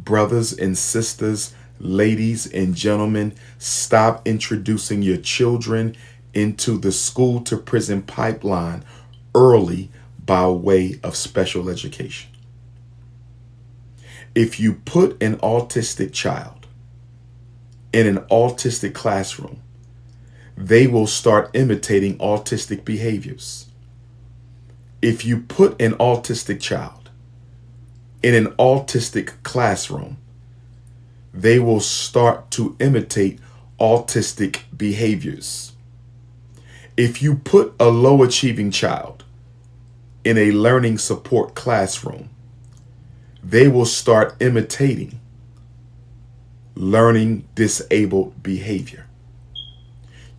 brothers and sisters, ladies and gentlemen, stop introducing your children into the school to prison pipeline early by way of special education. If you put an autistic child in an autistic classroom, they will start imitating autistic behaviors. If you put an autistic child in an autistic classroom, they will start to imitate autistic behaviors. If you put a low achieving child in a learning support classroom, they will start imitating learning disabled behavior.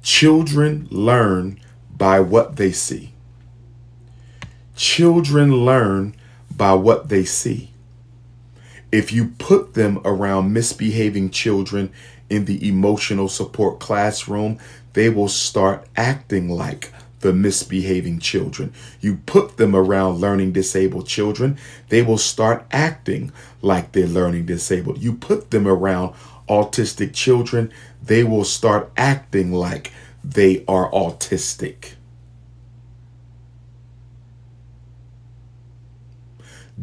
Children learn by what they see. Children learn by what they see. If you put them around misbehaving children in the emotional support classroom, they will start acting like the misbehaving children. You put them around learning disabled children, they will start acting like they're learning disabled. You put them around autistic children, they will start acting like they are autistic.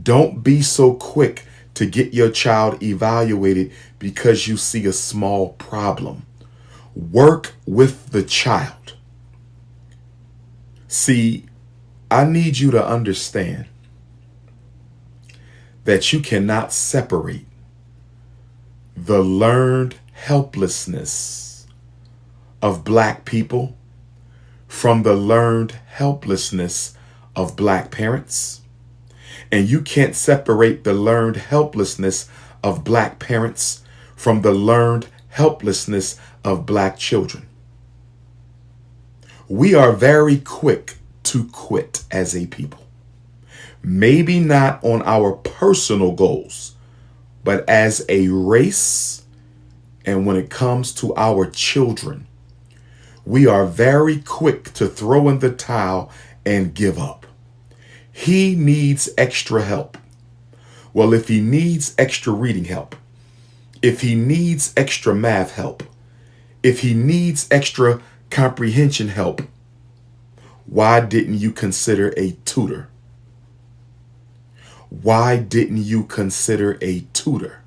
Don't be so quick to get your child evaluated because you see a small problem. Work with the child. See, I need you to understand that you cannot separate the learned helplessness of Black people from the learned helplessness of Black parents. And you can't separate the learned helplessness of Black parents from the learned helplessness of Black children. We are very quick to quit as a people. Maybe not on our personal goals, but as a race, and when it comes to our children, we are very quick to throw in the towel and give up. He needs extra help. Well, if he needs extra reading help, if he needs extra math help, if he needs extra comprehension help, why didn't you consider a tutor? Why didn't you consider a tutor?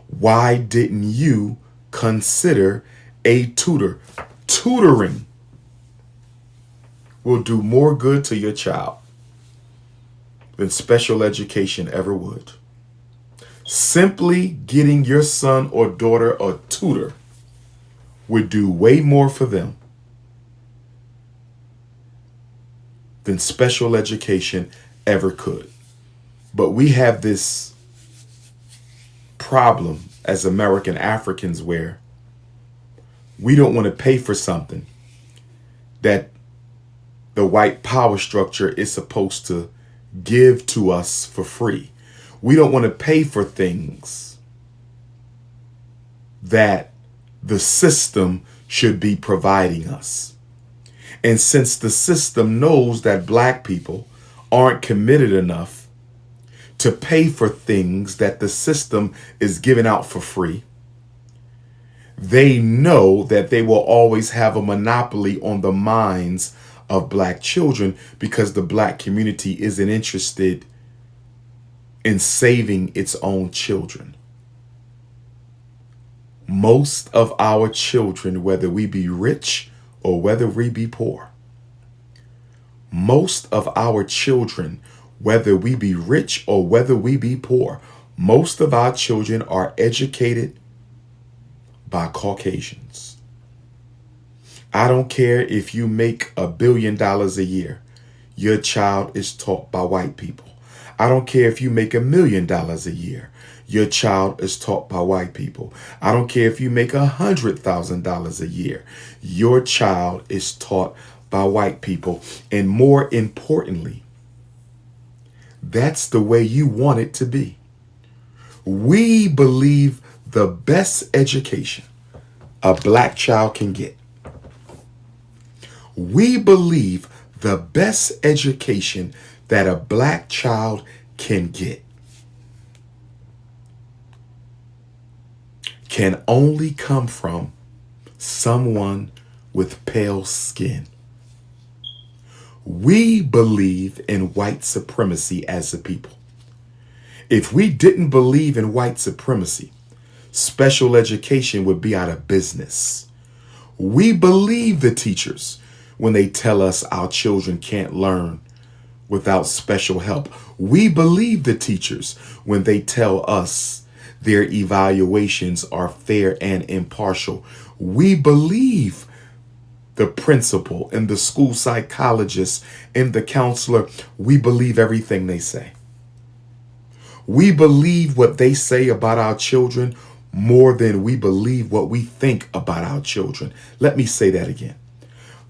Why didn't you consider a tutor? Tutoring will do more good to your child than special education ever would. Simply getting your son or daughter a tutor would do way more for them than special education ever could. But we have this problem as American Africans where we don't want to pay for something that the white power structure is supposed to give to us for free. We don't want to pay for things that the system should be providing us. And since the system knows that Black people aren't committed enough to pay for things that the system is giving out for free, they know that they will always have a monopoly on the minds of Black children because the Black community isn't interested in saving its own children. Most of our children, whether we be rich or whether we be poor, most of our children, whether we be rich or whether we be poor, most of our children are educated by Caucasians. I don't care if you make $1 billion a year, your child is taught by white people. I don't care if you make $1 million a year, your child is taught by white people. I don't care if you make $100,000 a year, your child is taught by white people. And more importantly, that's the way you want it to be. We believe the best education a Black child can get. We believe the best education that a Black child can get can only come from someone with pale skin. We believe in white supremacy as a people. If we didn't believe in white supremacy, special education would be out of business. We believe the teachers when they tell us our children can't learn without special help. We believe the teachers when they tell us their evaluations are fair and impartial. We believe the principal and the school psychologist and the counselor. We believe everything they say. We believe what they say about our children more than we believe what we think about our children. Let me say that again.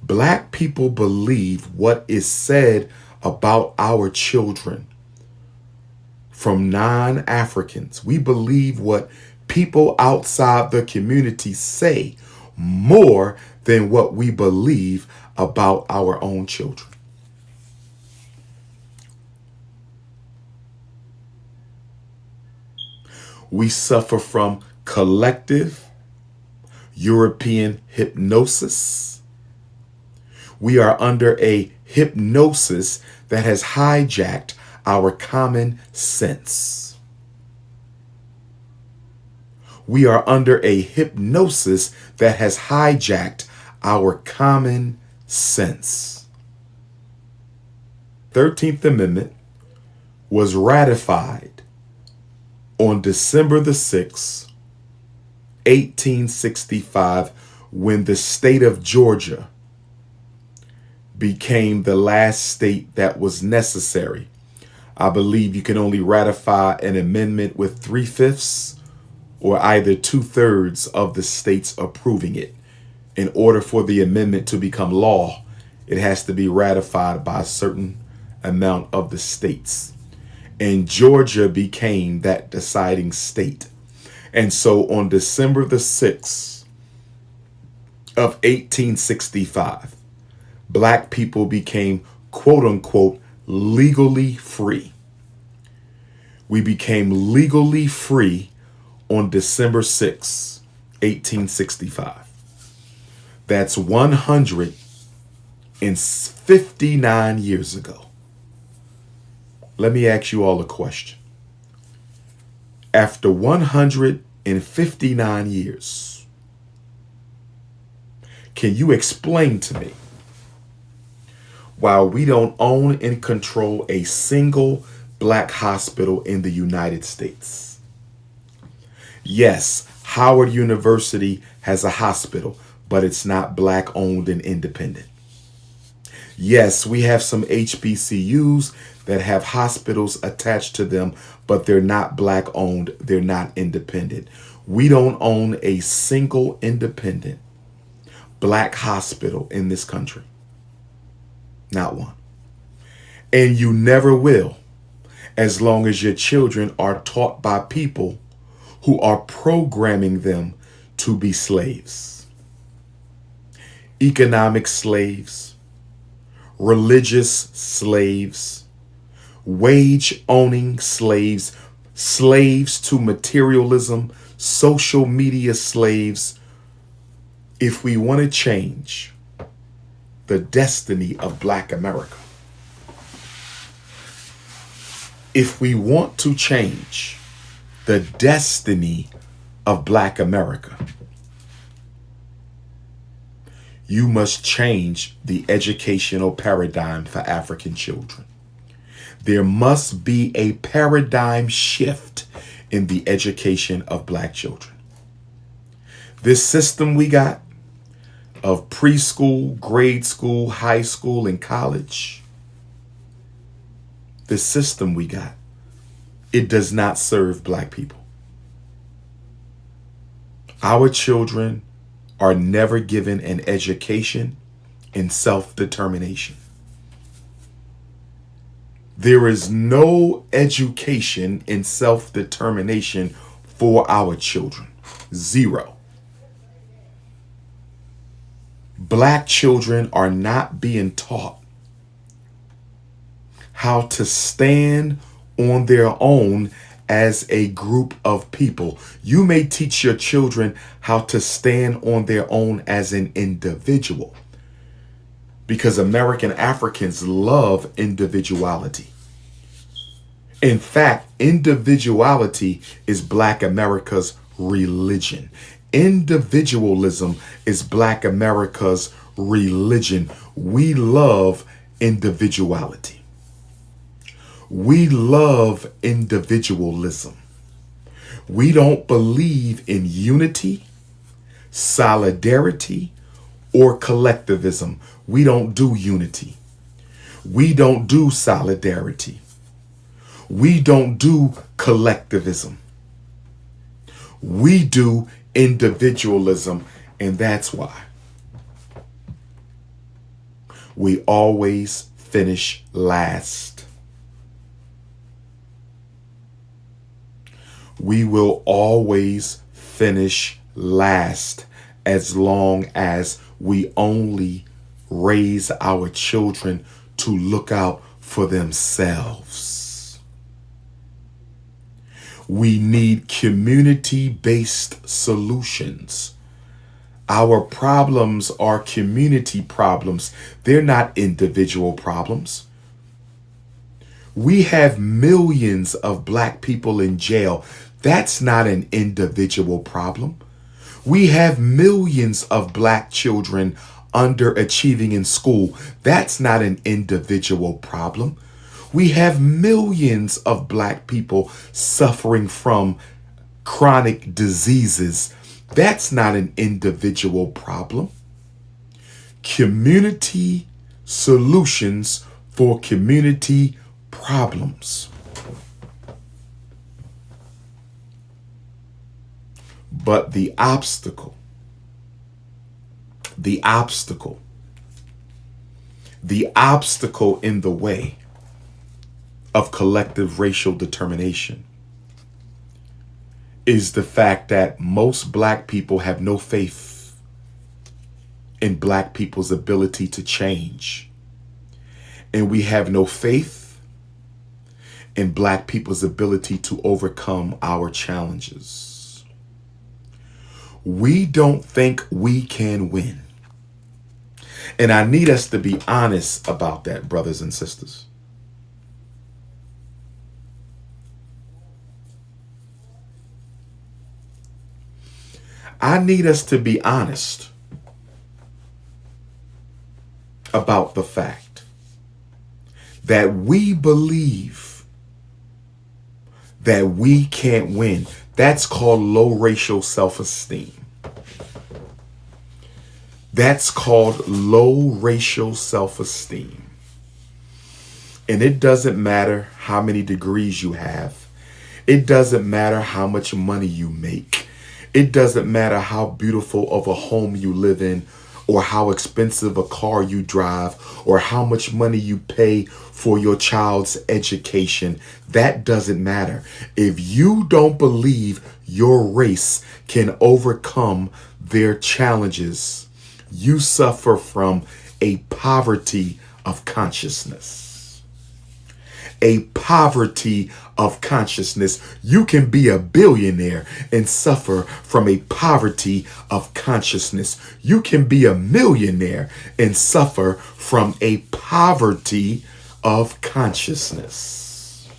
Black people believe what is said about our children from non-Africans. We believe what people outside the community say more than what we believe about our own children. We suffer from collective European hypnosis. We are under a hypnosis that has hijacked our common sense. We are under a hypnosis that has hijacked our common sense. 13th Amendment was ratified on December the 6th, 1865, when the state of Georgia became the last state that was necessary. I believe you can only ratify an amendment with 3/5 or either 2/3 of the states approving it. In order for the amendment to become law, it has to be ratified by a certain amount of the states. And Georgia became that deciding state. And so on December the 6th of 1865, Black people became, quote unquote, legally free. We became legally free on December 6th, 1865. That's 159 years ago. Let me ask you all a question. After 159 years, can you explain to me why we don't own and control a single Black hospital in the United States? Yes, Howard University has a hospital, but it's not Black owned and independent. Yes, we have some HBCUs that have hospitals attached to them, but they're not Black owned, they're not independent. We don't own a single independent Black hospital in this country. Not one. And you never will, as long as your children are taught by people who are programming them to be slaves. Economic slaves, religious slaves, wage-owning slaves, slaves to materialism, social media slaves. If we want to change the destiny of Black America, if we want to change the destiny of Black America, you must change the educational paradigm for African children. There must be a paradigm shift in the education of Black children. This system we got of preschool, grade school, high school, and college, the system we got, it does not serve Black people. Our children are never given an education in self-determination. There is no education in self-determination for our children. Zero. Black children are not being taught how to stand on their own as a group of people. You may teach your children how to stand on their own as an individual, because American Africans love individuality. In fact, individuality is Black America's religion. Individualism is Black America's religion. We love individuality. We love individualism. We don't believe in unity, solidarity, or collectivism. We don't do unity. We don't do solidarity. We don't do collectivism. We do individualism, and that's why we always finish last. We will always finish last as long as we only raise our children to look out for themselves. We need community-based solutions. Our problems are community problems. They're not individual problems. We have millions of Black people in jail. That's not an individual problem. We have millions of Black children underachieving in school. That's not an individual problem. We have millions of Black people suffering from chronic diseases. That's not an individual problem. Community solutions for community problems. But the obstacle in the way of collective racial determination is the fact that most Black people have no faith in Black people's ability to change. And we have no faith in Black people's ability to overcome our challenges. We don't think we can win. And I need us to be honest about that, brothers and sisters. I need us to be honest about the fact that we believe that we can't win. That's called low racial self-esteem. That's called low racial self-esteem. And it doesn't matter how many degrees you have. It doesn't matter how much money you make. It doesn't matter how beautiful of a home you live in, or how expensive a car you drive, or how much money you pay for your child's education. That doesn't matter. If you don't believe your race can overcome their challenges, you suffer from a poverty of consciousness. A poverty of consciousness. You can be a billionaire and suffer from a poverty of consciousness. You can be a millionaire and suffer from a poverty of consciousness.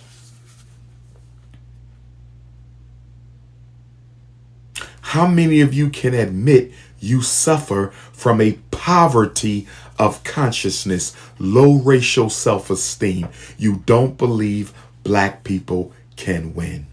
How many of you can admit you suffer from a poverty of consciousness, low racial self-esteem? You don't believe Black people can win.